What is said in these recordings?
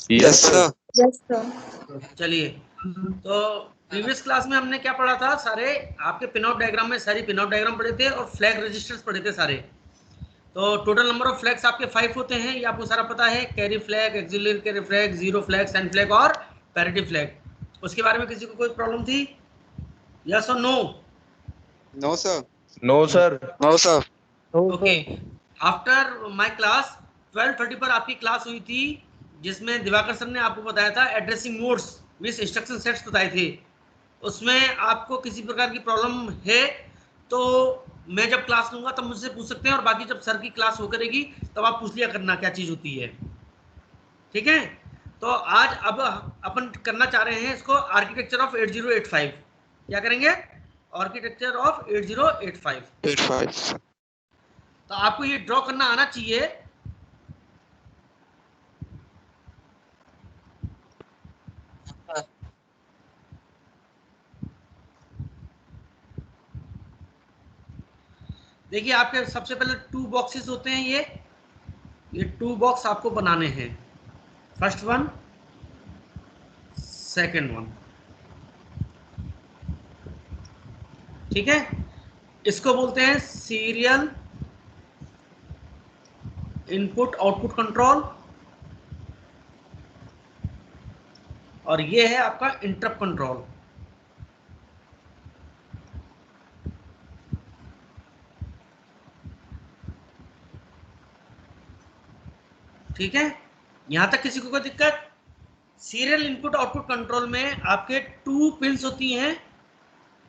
Yes sir. Yes sir. चलिए, तो previous class में हमने क्या पढ़ा था, सारे आपके पिन आउट डायग्राम में सारी पिन आउट डायग्राम पढ़े थे और फ्लैग रजिस्टर्स पढ़े थे सारे। तो टोटल नंबर ऑफ फ्लैग्स आपके 5 होते हैं, ये आपको सारा पता है। Carry flag, axillary carry flag, zero flag, send flag और पैरिटी फ्लैग। उसके बारे में किसी को कोई प्रॉब्लम थी? यस और no? No sir. No sir. No sir. Okay, after my class 12:30 पर आपकी क्लास हुई थी, जिसमें दिवाकर सर ने आपको बताया था addressing modes with instruction sets बताए थे। उसमें आपको किसी प्रकार की प्रॉब्लम है तो मैं जब क्लास लूंगा तब मुझसे पूछ सकते हैं, और बाकी जब सर की क्लास हो करेगी तब आप पूछ लिया करना क्या चीज़ होती है। ठीक है, तो आज अब अपन करना चाह रहे हैं इसको आर्किटेक्चर ऑफ 8085। क्या करेंगे? Architecture of 8085। 85। तो आपको ये ड्रॉ करना आना चाहिए। देखिए, आपके सबसे पहले 2 बॉक्सेस होते हैं, ये 2 बॉक्स आपको बनाने हैं। First one, second one. ठीक है, इसको बोलते हैं सीरियल इनपुट आउटपुट कंट्रोल, और ये है आपका इंटरप्ट कंट्रोल। ठीक है, यहां तक किसी को कोई दिक्कत? सीरियल इनपुट आउटपुट कंट्रोल में आपके 2 पिन्स होती हैं।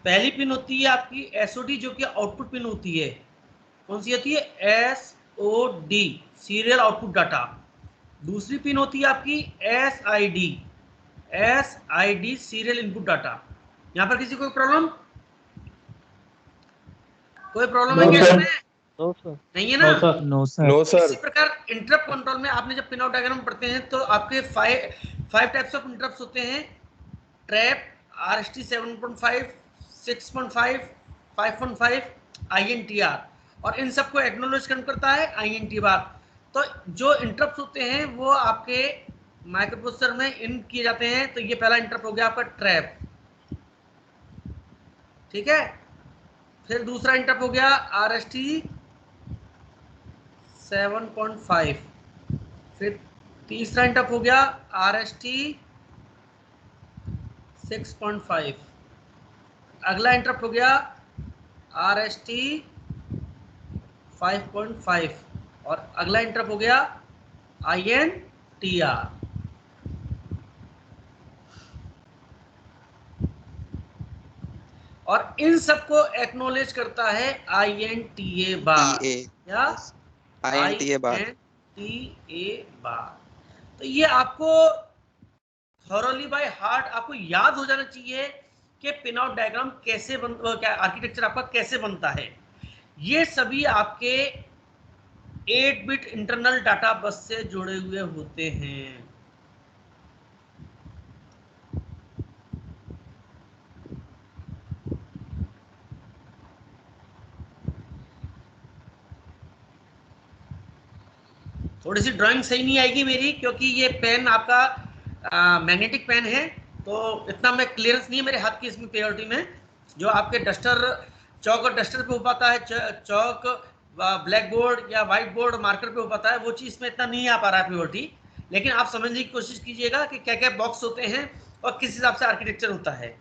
पहली पिन होती है आपकी एसओडी, जो कि आउटपुट पिन होती है। कौन सी होती है? SOD, serial output data. दूसरी पिन होती है आपकी SID, SID serial input data. यहां पर किसी को प्रॉब्लम? कोई प्रॉब्लम है क्या इसमें? नहीं है ना? No sir. इसी प्रकार इंटरप्ट कंट्रोल में आपने जब पिन आउट डायग्राम पढ़ते हैं तो आपके 5 टाइप्स ऑफ इंटरप्ट्स होते हैं। ट्रैप, आरएसटी 7.5, 6.5, 5.5, आईएनटीआर, और इन सबको एक्नॉलेज करता है आईएनटी बार। तो जो इंटरप्ट होते हैं वो आपके माइक्रोप्रोसेसर में इन किए जाते हैं। तो ये पहला इंटरप्ट हो गया आपका ट्रैप। ठीक है, फिर दूसरा इंटरप्ट हो गया आरएसटी 7.5, फिर तीसरा इंटरप्ट हो गया आरएसटी 6.5, अगला इंटरप्ट हो गया आरएसटी 5.5, और अगला इंटरप्ट हो गया आईएनटीआर। और इन सबको एक्नॉलेज करता है आईएनटीए बार, या आईएनटीए बार। आईएनटीए बार। तो ये आपको थॉरोली बाय हार्ट आपको याद हो जाना चाहिए कि पिन आउट डायग्राम कैसे क्या आर्किटेक्चर आपका कैसे बनता है। ये सभी आपके 8 बिट इंटरनल डाटा बस से जुड़े हुए होते हैं। थोड़ी सी ड्राइंग सही नहीं आएगी मेरी, क्योंकि ये पेन आपका मैग्नेटिक पेन है, तो इतना मैं क्लियरेंस नहीं है मेरे हाथ की इसमें प्योरिटी में। जो आपके डस्टर, चौक और डस्टर पे हो पाता है, चौक ब्लैक बोर्ड या व्हाइट बोर्ड मार्कर पे हो पाता है, वो चीज़ में इतना नहीं आ पा रहा है प्योरिटी। लेकिन आप समझने की कोशिश कीजिएगा कि क्या क्या बॉक्स होते हैं और किस हिसाब से आर्किटेक्चर होता है।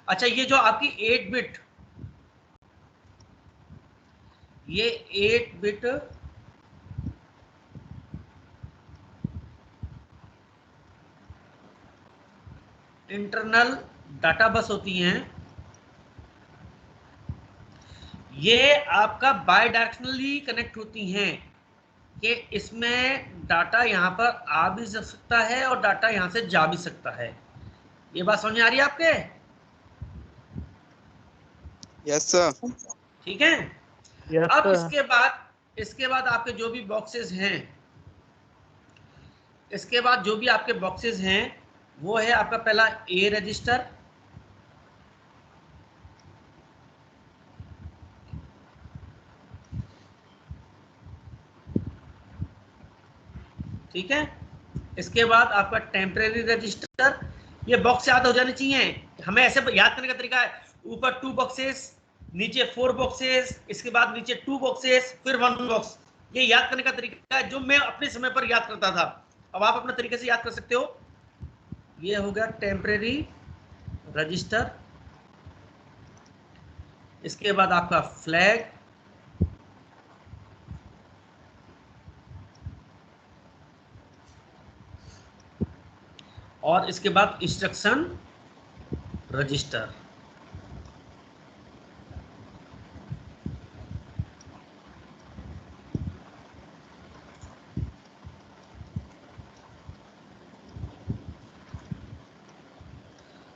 अच्छा, ये जो आपकी 8 बिट, ये 8 बिट इंटरनल डाटा बस होती हैं, ये आपका बाय डायरेक्शनली कनेक्ट होती हैं, कि इसमें डाटा यहाँ पर आ भी सकता है और डाटा यहाँ से जा भी सकता है। ये बात समझ में आ रही है आपके? Yes sir. ठीक है, अब इसके बाद आपके जो भी बॉक्सेस हैं, इसके बाद जो भी आपके बॉक्सेस हैं वो है आपका पहला ए रजिस्टर, ठीक है। इसके बाद आपका टेम्परेरी रजिस्टर, ये बॉक्स याद हो जाने चाहिए, हमें ऐसे याद करने का तरीका है, ऊपर 2 बॉक्सेस, नीचे 4 बॉक्सेस, इसके बाद नीचे 2 बॉक्सेस, फिर 1 बॉक्स, ये याद करने का तरीका है जो मैं अपने समय पर याद करता था। अब आप अपने तरीके से याद कर सकते हो। ये हो गया टेम्परेरी रजिस्टर, इसके बाद आपका फ्लैग, और इसके बाद इंस्ट्रक्शन रजिस्टर।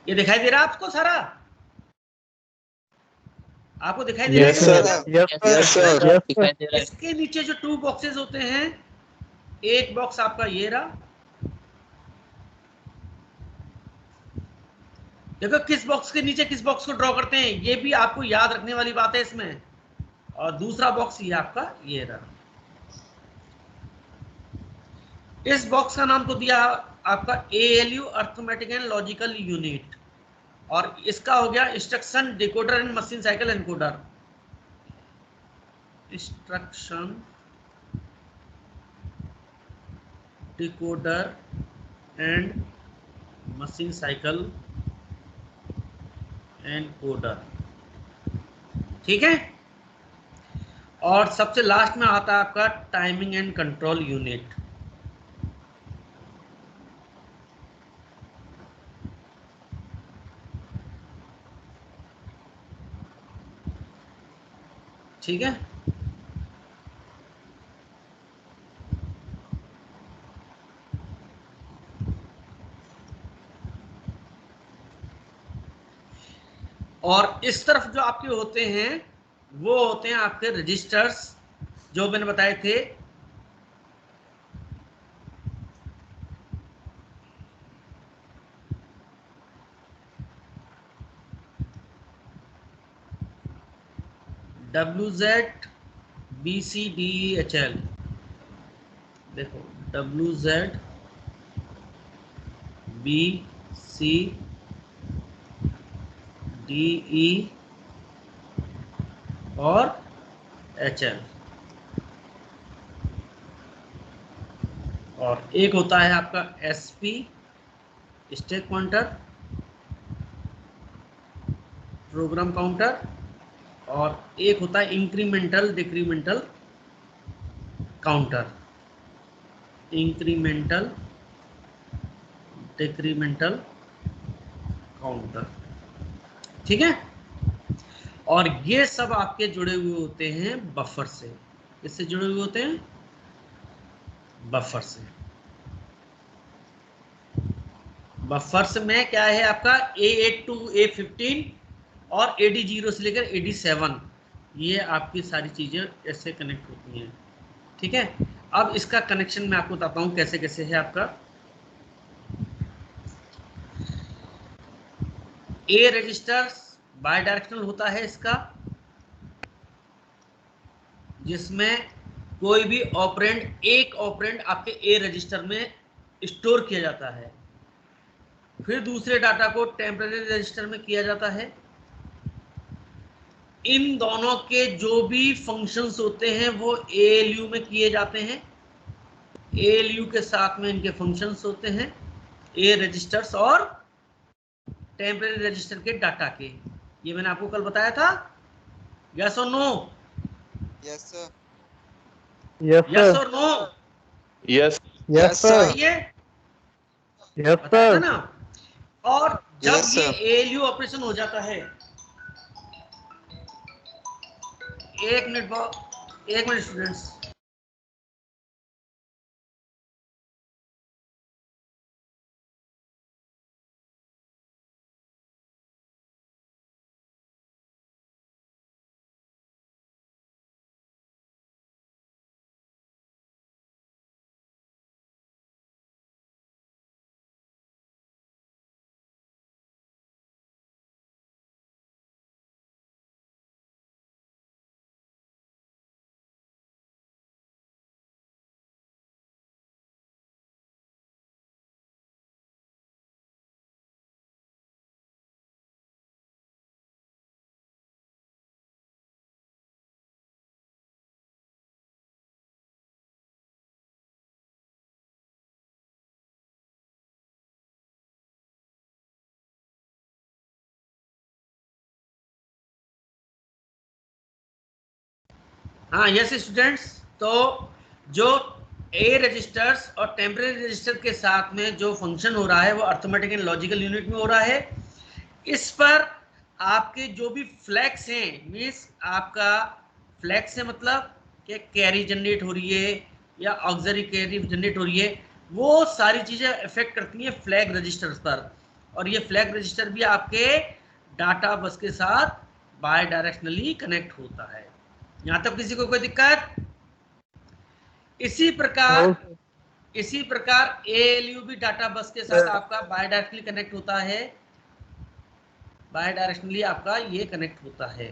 ये दिखाई दे रहा है आपको सारा? आपको दिखाई दे रहा है? Yes, sir. Yes, sir. इसके नीचे जो 2 बॉक्सेस होते हैं, एक बॉक्स आपका ये रहा, देखो किस बॉक्स के नीचे किस बॉक्स को ड्रॉ करते हैं, ये भी आपको याद रखने वाली बात है इसमें। और दूसरा बॉक्स ये आपका ये रहा, इस बॉक्स का नाम तो दिया आपका ALU, arithmetic and logical unit, और इसका हो गया instruction decoder and machine cycle encoder. Instruction decoder and machine cycle encoder, ठीक है। और सबसे लास्ट में आता है आपका टाइमिंग एंड कंट्रोल यूनिट। ठीक है, और इस तरफ जो आपके होते हैं वो होते हैं आपके रजिस्टर्स, जो मैंने बताए थे। WZ BCDEHL, देखो WZ BCDE और HL, और एक होता है आपका SP stack pointer, program counter, और एक होता है incremental decremental counter, incremental decremental counter, ठीक है। और ये सब आपके जुड़े हुए होते हैं बफर से। किससे जुड़े हुए होते हैं? बफर से। बफर्स में क्या है आपका A8 to A15 और AD0 से लेकर AD7, ये आपकी सारी चीजें ऐसे कनेक्ट होती हैं, ठीक है। अब इसका कनेक्शन मैं आपको बताता हूं कैसे कैसे है आपका। A रजिस्टर बाय डायरेक्शनल होता है इसका, जिसमें कोई भी ऑपरेंड, एक ऑपरेंड आपके A रजिस्टर में स्टोर किया जाता है, फिर दूसरे डाटा को टेम्परेरी रजिस्टर में किया जाता है। इन दोनों के जो भी फंक्शंस होते हैं वो ALU में किए जाते हैं। ALU के साथ में इनके फंक्शंस होते हैं, A रजिस्टर्स और टेम्परेरी रजिस्टर के डाटा के। ये मैंने आपको कल बताया था, यस और नो? Yes, sir. यस और नो? Yes. Yes, sir. ये Yes, बताया था sir. ना। और जब Yes, ये sir. ALU ऑपरेशन हो जाता है, एक मिनट स्टूडेंट्स, हाँ यस स्टूडेंट्स, तो जो ए रजिस्टर्स और टेम्परेरी रजिस्टर के साथ में जो फंक्शन हो रहा है वो अर्थमेटिक एंड लॉजिकल यूनिट में हो रहा है। इस पर आपके जो भी फ्लैग्स हैं, मीन्स आपका फ्लैग्स है मतलब कि कैरी जनरेट हो रही है या ऑक्सिलरी कैरी जनरेट हो रही है, वो सारी चीज़ें इफेक्ट करती हैं फ्लैग रजिस्टर्स पर। और ये फ्लैग रजिस्टर भी आपके डाटा बस के साथ बाय डायरेक्शनली कनेक्ट होता है। यहाँ तक किसी को कोई दिक्कत? इसी प्रकार ALU भी डाटा बस के साथ आपका बाय डायरेक्शनली कनेक्ट होता है, बाय डायरेक्शनली आपका ये कनेक्ट होता है।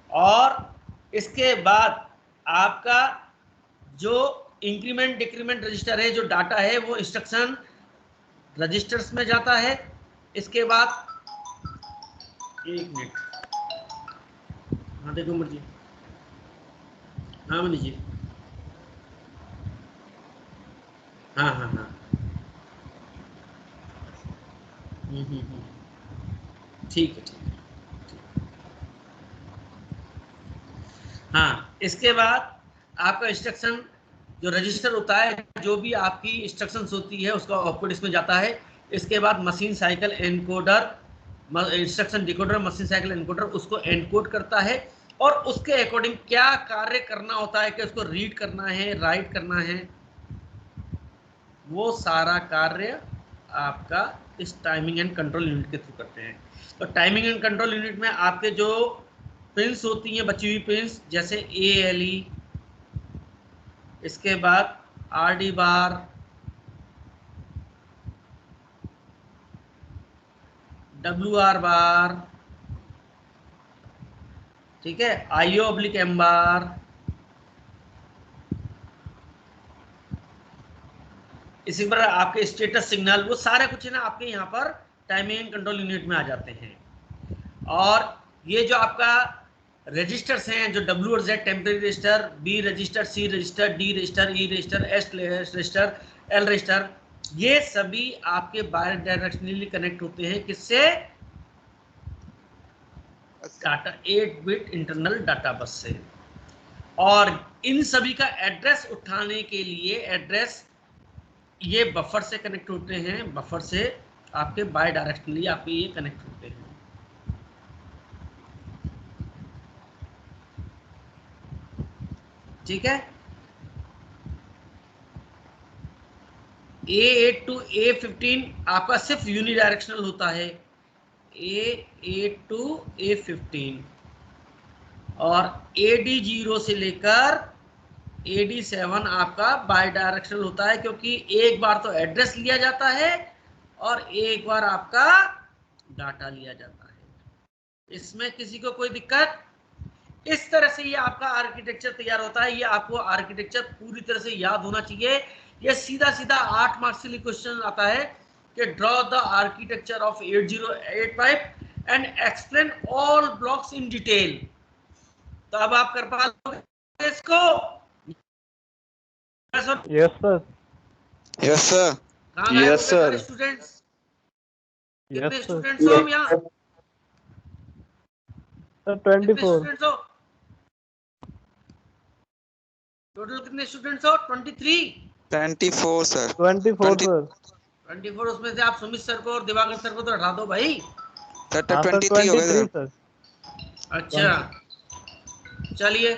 और इसके बाद आपका जो इंक्रीमेंट डिक्रीमेंट रजिस्टर है, जो डाटा है वो इंस्ट्रक्शन रजिस्टर्स में जाता है। इसके बाद एक मिनट, हाँ देखो मर्जी, हाँ मनी जी, हाँ हाँ हाँ, ठीक है ठीक है। हाँ, इसके बाद आपका इंस्ट्रक्शन जो रजिस्टर होता है, जो भी आपकी इंस्ट्रक्शंस होती है उसका आउटपुट इसमें जाता है। इसके बाद machine cycle encoder, instruction decoder, machine cycle encoder उसको एनकोड करता है और उसके अकॉर्डिंग क्या कार्य करना होता है कि उसको रीड करना है, राइट करना है, वो सारा कार्य आपका इस टाइमिंग एंड कंट्रोल यूनिट के थ्रू करते हैं। तो टाइमिंग एंड कंट्रोल यूनिट में आपके जो पिन्स होती हैं, बची हुई पिन्स, जैसे ALE, इसके बाद RD बार, WR बार, ठीक है, IO/M बार, इसी पर आपके स्टेटस सिग्नल, वो सारे कुछ है ना आपके यहाँ पर टाइमिंग एंड कंट्रोल यूनिट में आ जाते हैं। और ये जो आपका रजिस्टर्स हैं, जो W और Z temporary register, B register, C register, D register, E register, S register, L register, ये सभी आपके बाय डायरेक्शनली कनेक्ट होते हैं किससे? डाटा 8 बिट इंटरनल डाटा बस से। और इन सभी का एड्रेस उठाने के लिए एड्रेस ये बफर से कनेक्ट होते हैं, बफर से आपके बाय डायरेक्शनली आपके ये कनेक्ट होते हैं। ठीक है, A8 to A15 आपका सिर्फ यूनिडायरेक्शनल होता है, A8 to A15, और AD0 से लेकर AD7 आपका बाय डायरेक्शनल होता है, क्योंकि एक बार तो एड्रेस लिया जाता है और एक बार आपका डाटा लिया जाता है। इसमें किसी को कोई दिक्कत? इस तरह से ये आपका आर्किटेक्चर तैयार होता है। ये आपको आर्किटेक्चर पूरी तरह से याद होना चाहिए। ये सीधा सीधा 8 मार्क्स के लिए क्वेश्चन आता है कि draw the architecture of 8085 and explain all blocks in detail. तो अब आप कर पाओगे इसको? Yes, sir. Yes, sir. Yes, sir. Students, Yes, कितने sir. स्टूडेंट्स हो हम यहाँ? Sir, कितने 24. स्टूडेंट्स हो? टोटल कितने स्टूडेंट्स हो? 23? 24, sir. 24, 20 sir. 24, उसमें से आप सुमित सर को और दिवाकर सर को तो हटा दो भाई। सर हाँ, sir, 23 हो गए 23, सर। sir. अच्छा, चलिए।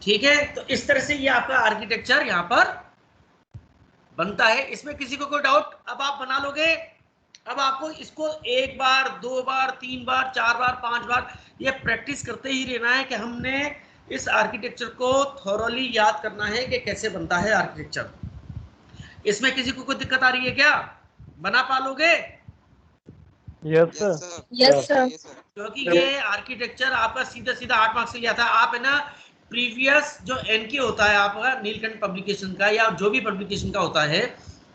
ठीक है, तो इस तरह से ये आपका आर्किटेक्चर यहाँ पर बनता है। इसमें किसी को कोई डाउट? अब आप बना लोगे। अब आपको इसको 1 बार, 2 बार, 3 बार, 4 बार, 5 बार ये प्रैक्टिस करते ही रहना है कि हमने इस आर्किटेक्चर को थॉरोली याद करना है कि कैसे बनता है आर्किटेक्चर। इसमें किसी को कोई दिक्कत आ रही है क्या? बना पालोगे? Yes, sir. Yes, sir. Yes, sir. Yes, sir. क्योंकि ये आर्किटेक्चर आपका सीधा सीधा 8 मार्क्स से लिया था। आप है ना प्रीवियस जो एनके होता है आपका नीलकंठ पब्लिकेशन का या जो भी पब्लिकेशन का होता है,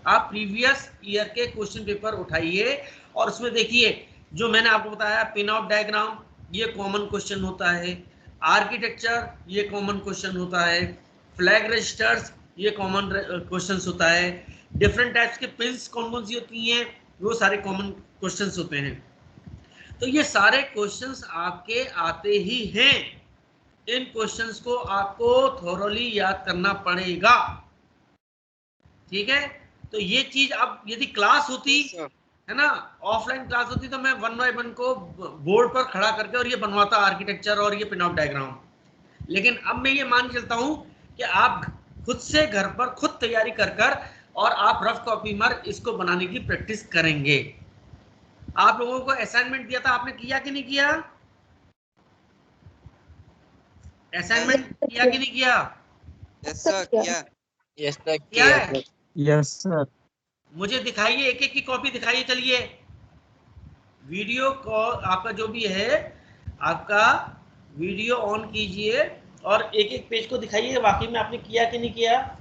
आप प्रीवियस ईयर के क्वेश्चन पेपर उठाइए और उसमें देखिए जो मैंने आपको बताया पिन आउट डायग्राम ये कॉमन क्वेश्चन होता है, आर्किटेक्चर ये कॉमन क्वेश्चन होता है, फ्लैग रजिस्टर्स ये कॉमन क्वेश्चन होता है, डिफरेंट टाइप्स के पिन्स कौन कौन सी होती हैं वो सारे कॉमन क्वेश्चन होते हैं। तो ये सारे क्वेश्चंस आपके आते ही हैं, इन क्वेश्चंस को आपको थोरोली याद करना पड़ेगा, ठीक है। तो ये चीज अब यदि क्लास होती है ना, ऑफलाइन क्लास होती तो मैं वन बाय वन को बोर्ड पर खड़ा करके और ये बनवाता आर्किटेक्चर और ये पिन आउट डायग्राम, लेकिन अब मैं ये मान के चलता हूं कि आप खुद से घर पर खुद तैयारी कर और आप रफ कॉपी पर इसको बनाने की प्रैक्टिस करेंगे। आप लोगों को असाइनमेंट दिया था, आपने किया कि नहीं किया? असाइनमेंट किया कि नहीं किया? यस सर किया। यस सर किया किया। है? Yes sir. मुझे दिखाइए, एक एक की कॉपी दिखाइए। चलिए वीडियो कॉल आपका जो भी है, आपका वीडियो ऑन कीजिए और एक एक पेज को दिखाइए वाकई में आपने किया कि नहीं किया।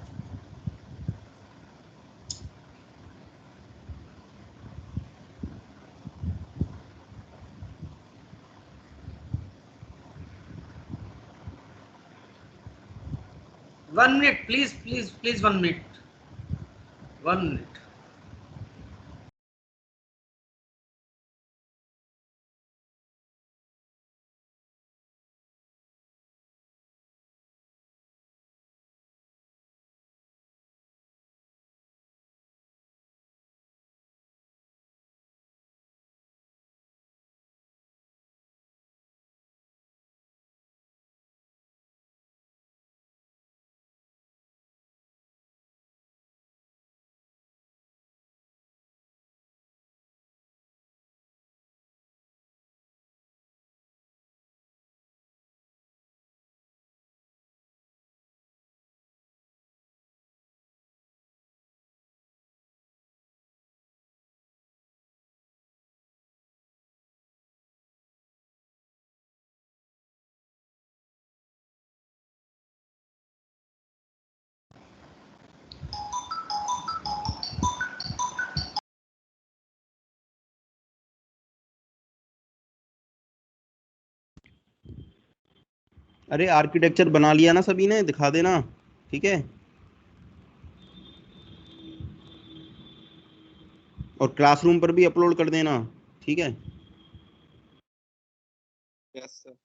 One minute please please please, 1 minute, 1 minute. अरे आर्किटेक्चर बना लिया ना सभी ने, दिखा देना, ठीक है। और क्लासरूम पर भी अपलोड कर देना, ठीक है। Yes sir.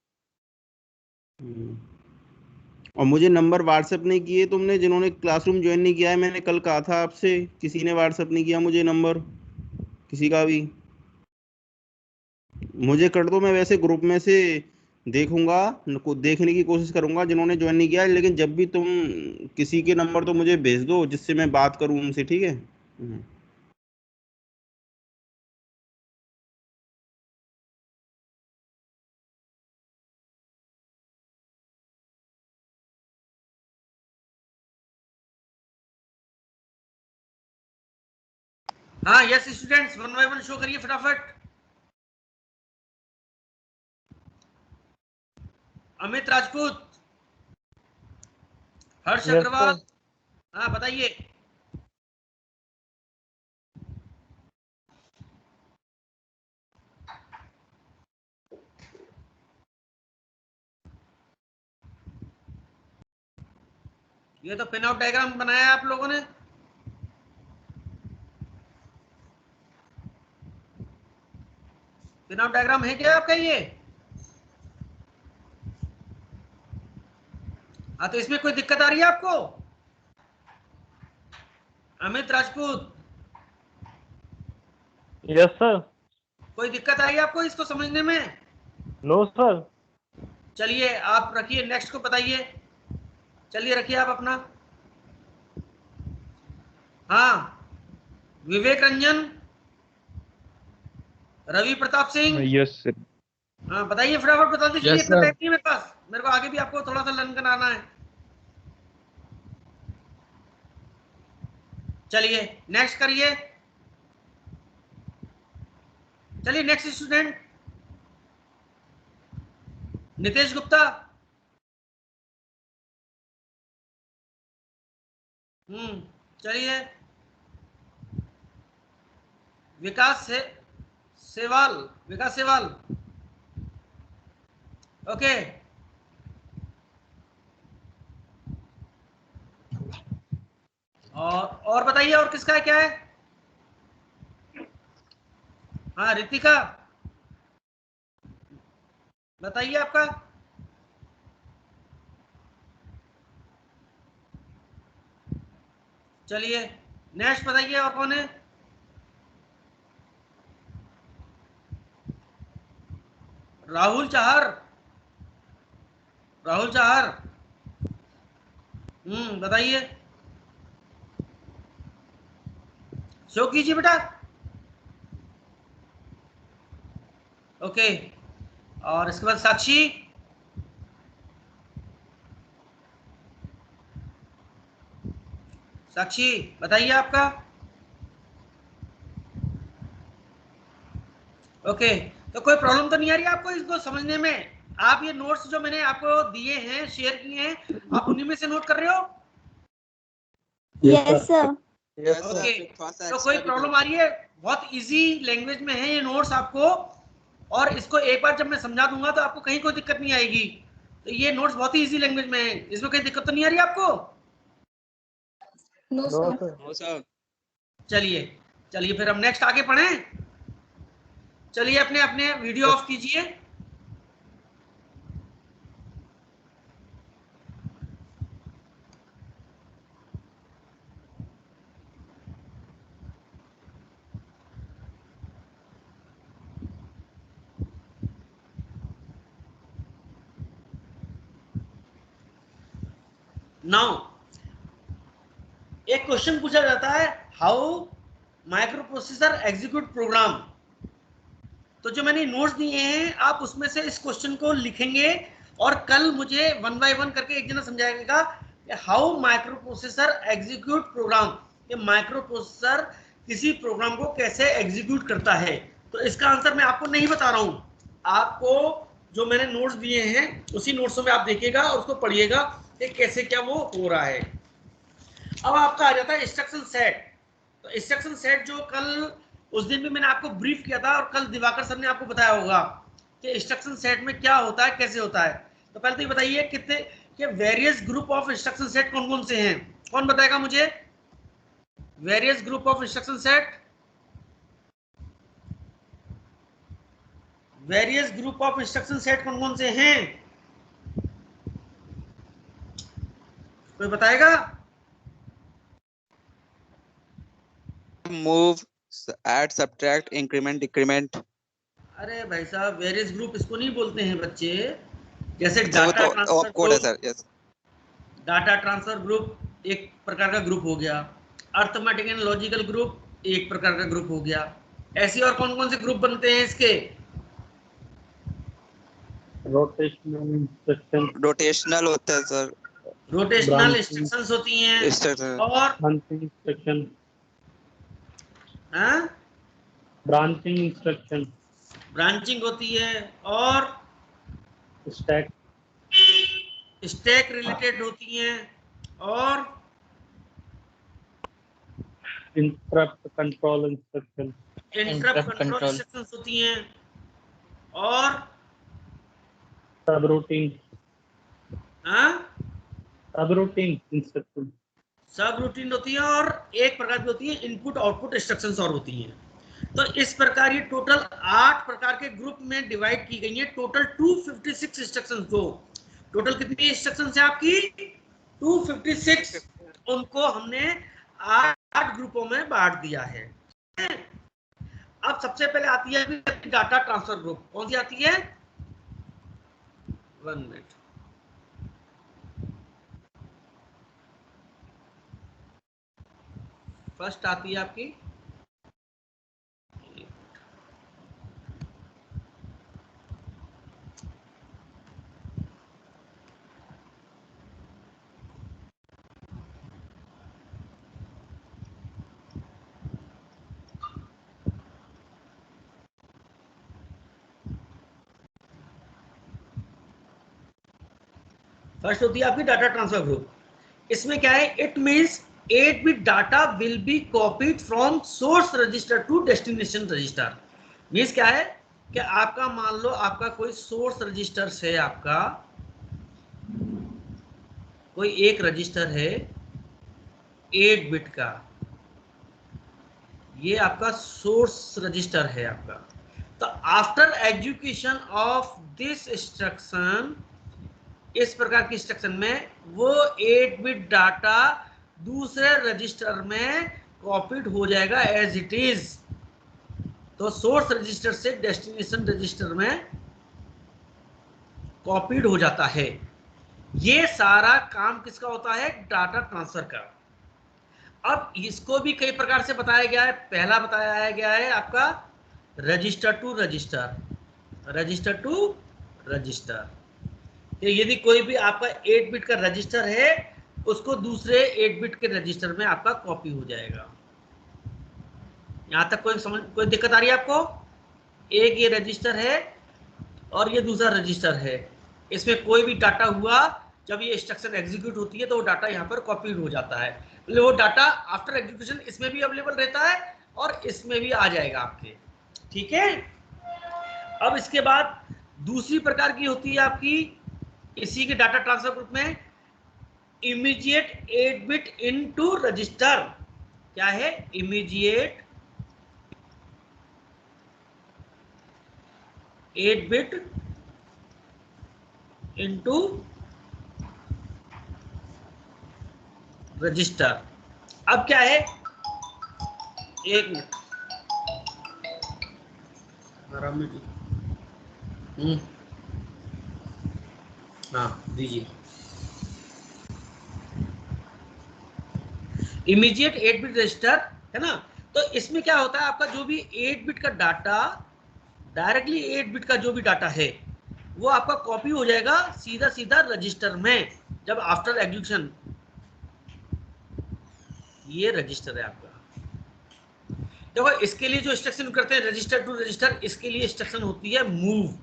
और मुझे नंबर व्हाट्सएप नहीं किए तुमने, जिन्होंने क्लासरूम ज्वाइन नहीं किया है। मैंने कल कहा था आपसे, किसी ने व्हाट्सएप नहीं किया मुझे नंबर, किसी का भी। मुझे कर दो, मैं वैसे ग्रुप में से देखूंगा, देखने की कोशिश करूंगा जिन्होंने ज्वाइन नहीं किया है। लेकिन जब भी तुम किसी के नंबर तो मुझे भेज दो जिससे मैं बात करूं उनसे, ठीक है। हाँ यस स्टूडेंट्स, 1 बाय 1 शो करिए फटाफट। अमित राजपूत, हर्ष Yes, अग्रवाल, sir. हाँ बताइए। ये तो पिन आउट डायग्राम बनाया है आप लोगों ने। पिन आउट डायग्राम है क्या आपका ये? हाँ तो इसमें कोई दिक्कत आ रही है आपको? Amit Rajput, Yes, sir. कोई दिक्कत आई आपको इसको समझने में? No, sir. चलिए आप रखिए, नेक्स्ट को बताइए। चलिए रखिए आप अपना। हाँ विवेक रंजन, रवि प्रताप सिंह, Yes, sir. हाँ बताइए फटाफट, बता दीजिए। Yes, इतना sir. टाइम नहीं है मेरे पास, मेरे को आगे भी आपको थोड़ा सा लर्न कराना है। चलिए नेक्स्ट करिए। चलिए नेक्स्ट स्टूडेंट नितेश गुप्ता। चलिए, विकास सेवाल, विकास सेवाल। ओके, और बताइए, और किसका है, क्या है? हाँ, रितिका बताइए आपका। चलिए, नेक्स्ट बताइए, और कौन है? राहुल चाहर, राहुल चाहर। बताइए, शो कीजिए बेटा। ओके, और इसके बाद साक्षी। साक्षी बताइए आपका। ओके, तो कोई प्रॉब्लम तो नहीं आ रही आपको इसको समझने में? आप ये नोट्स जो मैंने आपको दिए हैं, शेयर किए हैं, आप उन्हीं में से नोट कर रहे हो? Yes sir. ओके, तो कोई प्रॉब्लम आ रही है? बहुत इजी लैंग्वेज में है ये नोट्स आपको, और इसको एक बार जब मैं समझा दूंगा तो आपको कहीं कोई दिक्कत नहीं आएगी। तो ये नोट्स बहुत ही इजी लैंग्वेज में है, इसमें कोई दिक्कत तो नहीं आ रही आपको? No sir. No sir. चलिए चलिए, फिर हम नेक्स्ट आगे पढ़ें। चलिए, अपने अपने वीडियो ऑफ कीजिए। नाउ एक क्वेश्चन पूछा जाता है, how micro processor execute program. तो जो मैंने नोट्स दिए हैं, आप उसमें से इस क्वेश्चन को लिखेंगे, और कल मुझे वन बाय वन करके एक जना समझाएगा how micro processor execute program, कि माइक्रो प्रोसेसर किसी प्रोग्राम को कैसे एग्जीक्यूट करता है। तो इसका आंसर मैं आपको नहीं बता रहा हूं, आपको जो मैंने नोट्स दिए हैं उसी नोट्सों में आप देखिएगा और उसको पढ़िएगा कि कैसे क्या वो हो रहा है। अब आपका आ जाता है इंस्ट्रक्शन सेट। तो इंस्ट्रक्शन सेट जो कल उस दिन भी मैंने आपको ब्रीफ किया था, और कल दिवाकर सर ने आपको बताया होगा कि इंस्ट्रक्शन सेट में क्या होता है, कैसे होता है। तो पहले तो ये बताइए कितने के various group of instruction set कौन कौन से हैं? कौन बताएगा मुझे? Various group of instruction set, various group of instruction set कौन कौन से हैं? कोई बताएगा? Move, add, subtract, increment, decrement. अरे भाई साहब, वेरियस ग्रुप इसको नहीं बोलते हैं बच्चे। जैसे वो डाटा तो ट्रांसफर कोड है group, sir. Yes. Data transfer group एक प्रकार का ग्रुप हो गया, अर्थमेटिक एंड लॉजिकल ग्रुप एक प्रकार का ग्रुप हो गया। ऐसे और कौन कौन से ग्रुप बनते हैं इसके? रोटेशनल इंस्ट्रक्शन, रोटेशनल होता है सर। रोटेशनल इंस्ट्रक्शंस होती हैं, इंस्ट्रक्शन, और branching instruction, branching instruction, branching होती है, और स्टैक, स्टैक रिलेटेड होती हैं, और interrupt control instruction, interrupt control instructions होती हैं, और सबरूटीन, सबरूटीन इंस्ट्रक्शन। सब रूटीन होती है, और एक प्रकार की होती है इनपुट आउटपुट इंस्ट्रक्शंस और होती हैं। तो इस प्रकार ये टोटल 8 प्रकार के ग्रुप में डिवाइड की गई है। टोटल 256 इंस्ट्रक्शंस को, टोटल कितनी इंस्ट्रक्शंस है आपकी? 256। उनको हमने 8 ग्रुपों में बांट दिया है। अब सबसे पहले आती है डाटा ट्रांसफर ग्रुप। कौन सी आती है? 1 मिनट। फर्स्ट आती है आपकी फर्स्ट होती है आपकी डाटा ट्रांसफर ग्रुप। इसमें क्या है? It means 8 bit data will be copied from source register to destination register। Means क्या है कि आपका मान लो आपका कोई सोर्स रजिस्टर है, आपका कोई एक रजिस्टर है 8 बिट का, ये आपका सोर्स रजिस्टर है आपका। तो after execution of this instruction, इस प्रकार की इंस्ट्रक्शन में वो 8 बिट डाटा दूसरे रजिस्टर में कॉपीड हो जाएगा एज इट इज। तो सोर्स रजिस्टर से डेस्टिनेशन रजिस्टर में कॉपीड हो जाता है। ये सारा काम किसका होता है? डाटा ट्रांसफर का। अब इसको भी कई प्रकार से बताया गया है। पहला बताया गया है आपका register to register, register to register. यदि कोई भी आपका 8 बिट का रजिस्टर है, उसको दूसरे 8 बिट के रजिस्टर में आपका कॉपी हो जाएगा। यहां तक कोई दिक्कत आ रही है आपको? एक ये रजिस्टर है और ये दूसरा रजिस्टर है, इसमें कोई भी डाटा हुआ, जब ये इंस्ट्रक्शन एग्जीक्यूट होती है तो वो डाटा यहाँ पर कॉपीड हो जाता है। मतलब वो डाटा आफ्टर एग्जीक्यूशन इसमें भी अवेलेबल रहता है और इसमें भी आ जाएगा आपके। ठीक है। अब इसके बाद दूसरी प्रकार की होती है आपकी इसी के डाटा ट्रांसफर ग्रुप में इमीडिएट 8 बिट इनटू रजिस्टर। क्या है? Immediate 8 bit into register. अब क्या है? एक मिनट, हाँ दीजिए। इमीडिएट 8 बिट रजिस्टर है ना। तो इसमें क्या होता है, आपका जो भी 8 बिट का डाटा, डायरेक्टली 8 बिट का जो भी डाटा है वो आपका कॉपी हो जाएगा सीधा सीधा रजिस्टर में, जब आफ्टर एग्जीक्यूशन। ये रजिस्टर है आपका। देखो इसके लिए जो इंस्ट्रक्शन करते हैं रजिस्टर टू रजिस्टर, इसके लिए इंस्ट्रक्शन होती है मूव।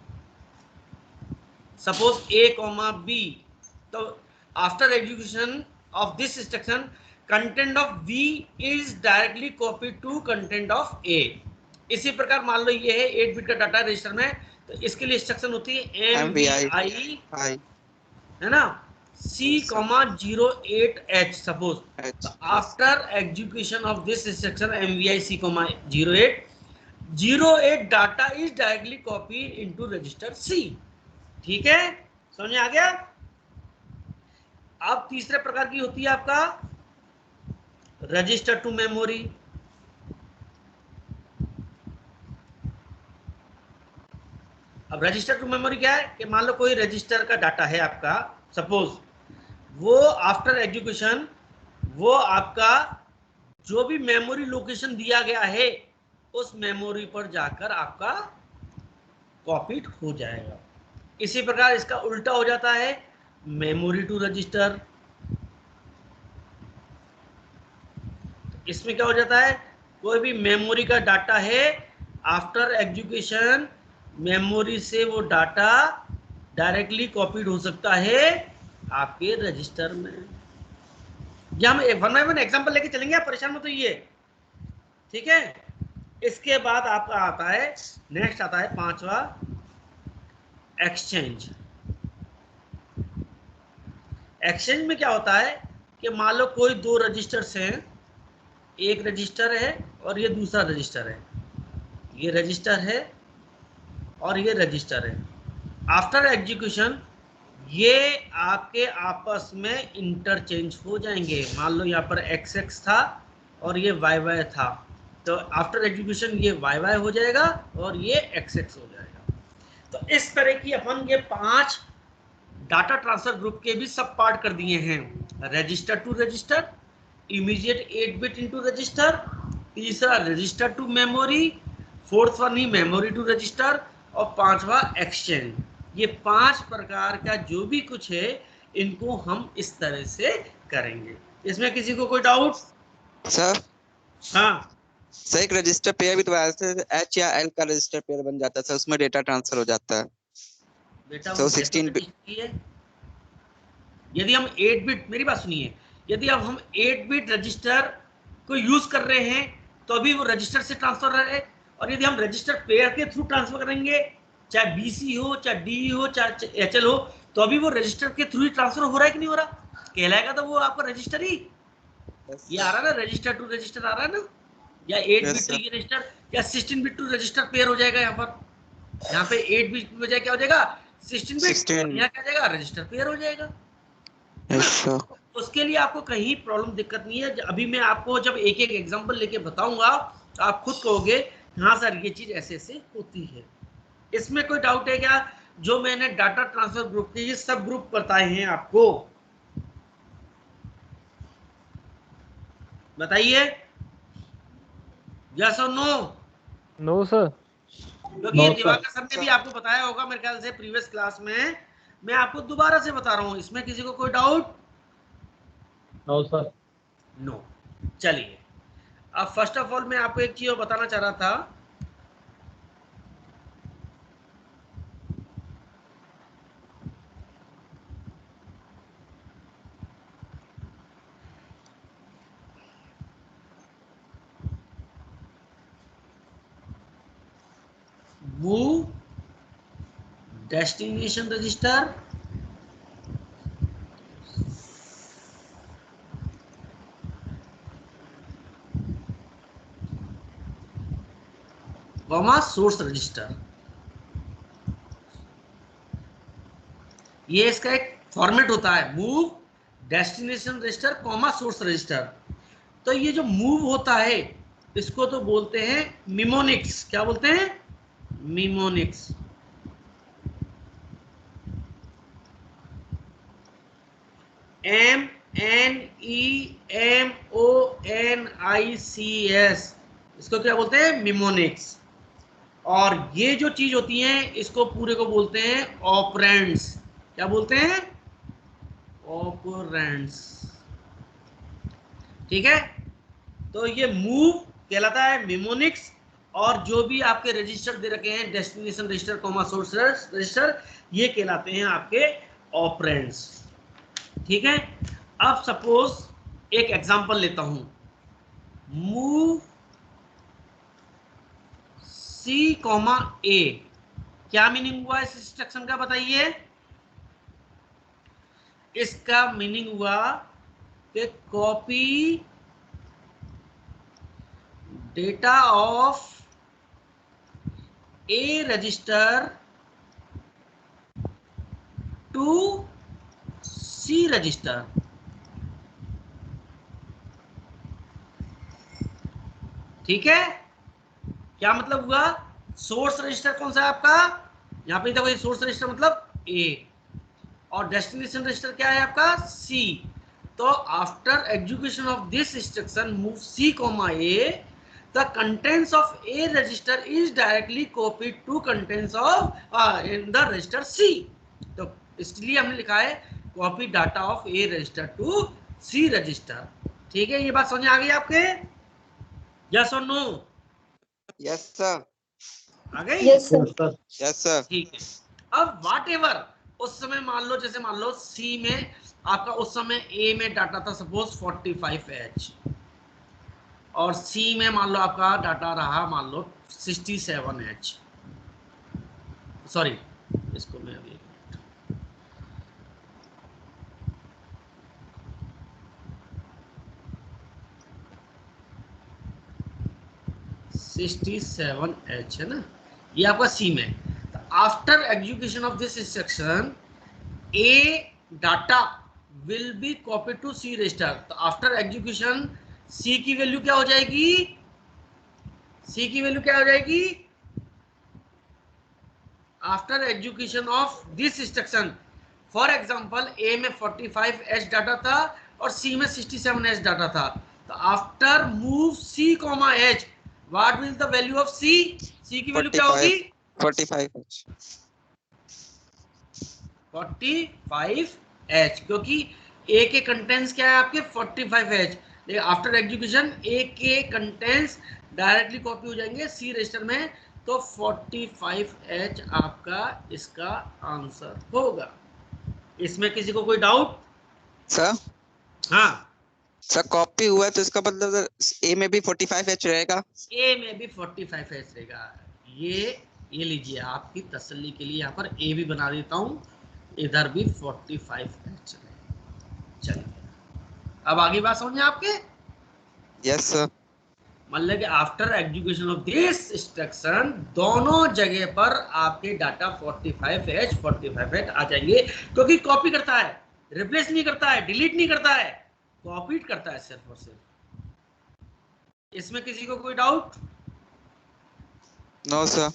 सपोज A, B, तो after execution of this instruction content of B is directly copied to content of A। इसी प्रकार मान लो ये है 8 बिट का डाटा रजिस्टर में, तो इसके लिए इंस्ट्रक्शन होती है MVI है ना C,08H। Suppose after execution of this instruction MVI C,08 data is directly copy into register C। ठीक है, समझ में आ गया? अब तीसरे प्रकार की होती है आपका रजिस्टर टू मेमोरी। अब रजिस्टर टू मेमोरी क्या है कि मान लो कोई रजिस्टर का डाटा है आपका, सपोज वो आफ्टर एग्जीक्यूशन वो आपका जो भी मेमोरी लोकेशन दिया गया है उस मेमोरी पर जाकर आपका कॉपीड हो जाएगा। इसी प्रकार इसका उल्टा हो जाता है मेमोरी टू रजिस्टर। इसमें क्या हो जाता है, कोई भी मेमोरी का डाटा है, आफ्टर एग्जीक्यूशन मेमोरी से वो डाटा डायरेक्टली कॉपीड हो सकता है आपके रजिस्टर में। ये हम वन बाय वन एग्जांपल लेके चलेंगे, आप परेशान मत होइए। ठीक है। इसके बाद आपका आता है, नेक्स्ट आता है पांचवा, एक्सचेंज। एक्सचेंज में क्या होता है कि मान लो कोई दो रजिस्टर्स हैं, एक रजिस्टर है और ये दूसरा रजिस्टर है, ये रजिस्टर है और ये रजिस्टर है। आफ्टर एग्जीक्यूशन ये आपके आपस में इंटरचेंज हो जाएंगे। मान लो यहाँ पर XX था और ये YY था, तो आफ्टर एग्जीक्यूशन ये YY हो जाएगा और ये XX हो जाएगा। तो इस तरह की अपन ये 5 डाटा ट्रांसफर ग्रुप के भी सब पार्ट कर दिए हैं। Register to register, immediate 8 bit into register, तीसरा register to memory, fourth one ही मेमोरी टू रजिस्टर और पांचवा एक्सचेंज। ये 5 प्रकार का जो भी कुछ है इनको हम इस तरह से करेंगे। इसमें किसी को कोई डाउट? सर हाँ सर, एक रजिस्टर पेयर भी तो ऐसे H या L का रजिस्टर पेयर बन जाता है सर, उसमें डेटा ट्रांसफर हो जाता है बेटा, So, वो 16 है। यदि हम 8 बिट, मेरी बात सुनिए, यदि अब हम 8 बिट रजिस्टर को यूज कर रहे हैं तो अभी वो रजिस्टर से ट्रांसफर है, और यदि हम रजिस्टर पेयर के थ्रू ट्रांसफर करेंगे, चाहे बीसी हो, चाहे डी हो, चाहे एचएल हो, तो अभी वो रजिस्टर के थ्रू ही ट्रांसफर हो रहा है कि नहीं हो रहा, कहलाएगा तो वो आपका रजिस्टर ही। ये आ रहा है ना, रजिस्टर टू रजिस्टर आ रहा है ना, या 8 बिट टू रजिस्टर या 16 बिट टू रजिस्टर पेयर हो जाएगा। यहाँ पर यहाँ पे 8 बिट की बजाय क्या हो जाएगा, 16 बिट, यहाँ क्या हो जाएगा, रजिस्टर पेयर हो जाएगा। उसके लिए आपको कहीं प्रॉब्लम दिक्कत नहीं है। अभी मैं आपको जब एक एक एग्जांपल लेके बताऊंगा तो आप खुद कहोगे हाँ सर ये चीज ऐसे ऐसे होती है। इसमें कोई डाउट है क्या? जो मैंने डाटा ट्रांसफर ग्रुप के ये सब ग्रुप बताए हैं आपको, बताइए यस और नो? No sir. क्योंकि ये दिवाकर सर ने भी आपको बताया होगा मेरे ख्याल से प्रीवियस क्लास में, मैं आपको दोबारा से बता रहा हूं। इसमें किसी को कोई डाउट? No sir. नो। चलिए अब फर्स्ट ऑफ ऑल मैं आपको एक चीज और बताना चाह रहा था। Move destination register comma source register, ये इसका एक फॉर्मेट होता है, move destination register comma source register. तो ये जो मूव होता है इसको तो बोलते हैं मिमोनिक्स। क्या बोलते हैं? मिमोनिक्स। MNEMONICS, इसको क्या बोलते हैं? मिमोनिक्स। और ये जो चीज होती है इसको पूरे को बोलते हैं ऑपरेंड्स। क्या बोलते हैं? ऑपरेंड्स। ठीक है, तो ये मूव कहलाता है मिमोनिक्स, और जो भी आपके रजिस्टर दे रखे हैं destination register comma source register, ये कहलाते हैं आपके ऑपरेंड्स। ठीक है, अब सपोज एक एग्जांपल लेता हूं, मूव C, A, क्या मीनिंग हुआ इस इंस्ट्रक्शन का बताइए? इसका मीनिंग हुआ कि copy data of A register to C register. ठीक है, क्या मतलब हुआ? सोर्स रजिस्टर कौन सा है आपका? यहां पे देखो, ये सोर्स रजिस्टर मतलब A, और डेस्टिनेशन रजिस्टर क्या है आपका? C। तो after execution of this instruction move C, A, the contents of A register is directly copied to contents of in the register C। तो इसलिए हमने लिखा है copy data of A register to C register. ठीक है, ये बात समझ आ गई आपके? यस और नो? Yes sir. आ गई? Yes sir. Yes sir. ठीक है, अब व्हाटएवर उस समय मान लो, जैसे मान लो C में आपका उस समय A में डाटा था सपोज 45H, और C में मान लो आपका डाटा रहा मान लो 67H। सॉरी, इसको मैं अभी 67H है ना, ये आपका C में। After execution of this instruction A data will be copy to C register. तो आफ्टर एग्जीक्यूशन C की वैल्यू क्या हो जाएगी? C की वैल्यू क्या हो जाएगी? After execution of this instruction, for example A में 45H डाटा था और C में 67H डाटा था। तो after move C, H, what will the value of C? C की वैल्यू क्या होगी? 45H। 45H, क्योंकि A के कंटेंट्स क्या है आपके? 45H। आफ्टर एग्जीक्यूशन A के कंटेंट्स डायरेक्टली कॉपी हो जाएंगे C रजिस्टर में, तो 45H आपका इसका आंसर होगा। इसमें किसी को कोई डाउट? सर हाँ, सर कॉपी हुआ है तो इसका मतलब ए में भी 45H रहेगा। ए में भी 45H रहेगा। ये लीजिए आपकी तसल्ली के लिए यहाँ पर ए भी बना देता हूँ, इधर भी 45H रहेगा। चलिए अब आगे बात समझे आपके। Yes sir. मतलब कि after execution of this instruction दोनों जगह पर आपके डाटा 45H आ जाएंगे, क्योंकि कॉपी करता है, रिप्लेस नहीं करता है, डिलीट नहीं करता है, कॉपी करता है सिर्फ और सिर्फ। इसमें किसी को कोई डाउट? No sir.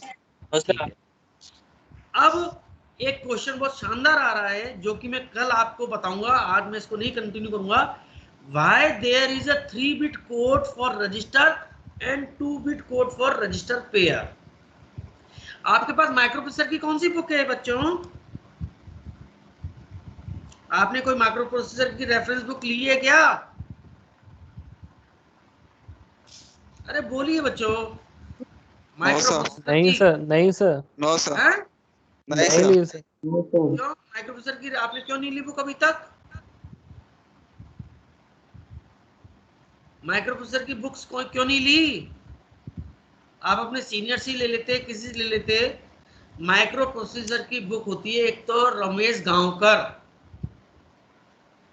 अब एक क्वेश्चन बहुत शानदार आ रहा है जो कि मैं कल आपको बताऊंगा, आज मैं इसको नहीं कंटिन्यू करूंगा। Why there is a 3-bit code for register and 2-bit code for register pair? आपके पास माइक्रोप्रोसेसर की कौन सी बुक है बच्चों? आपने कोई माइक्रोप्रोसेसर की रेफरेंस बुक ली है क्या? अरे बोलिए बच्चों। नहीं सर, नहीं सर, नो सर। हैं? नहीं नहीं सर। ली सर। क्यों माइक्रोप्रोसेसर की आपने क्यों नहीं ली बुक अभी तक? माइक्रोप्रोसेसर की बुक्स क्यों नहीं ली? आप अपने सीनियर से ले लेते, किसी से ले लेते। माइक्रो प्रोसेसर की बुक होती है एक तो रमेश गांवकर,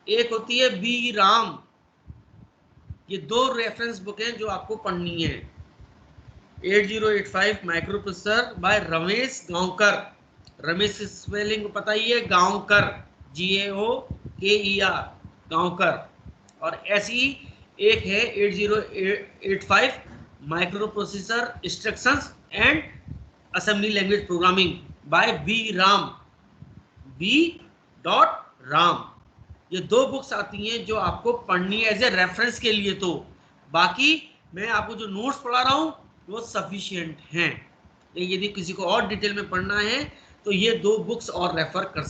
एक होती है बी राम। ये दो रेफरेंस बुक हैं जो आपको पढ़नी है। 8085 micro processor by Ramesh Gaonkar. Ramesh spelling पता ही है, गांवकर, GAOKER, गांवकर। और ऐसी एक है 8085 micro processor instructions and assembly language programming by B Ram, B.राम। ये दो बुक्स आती हैं जो आपको पढ़नी है एज ए रेफरेंस के लिए। तो बाकी मैं आपको जो नोट्स पढ़ा रहा हूँ वो सफिशिएंट हैं। यदि किसी को और डिटेल में पढ़ना है तो ये दो बुक्स और रेफर कर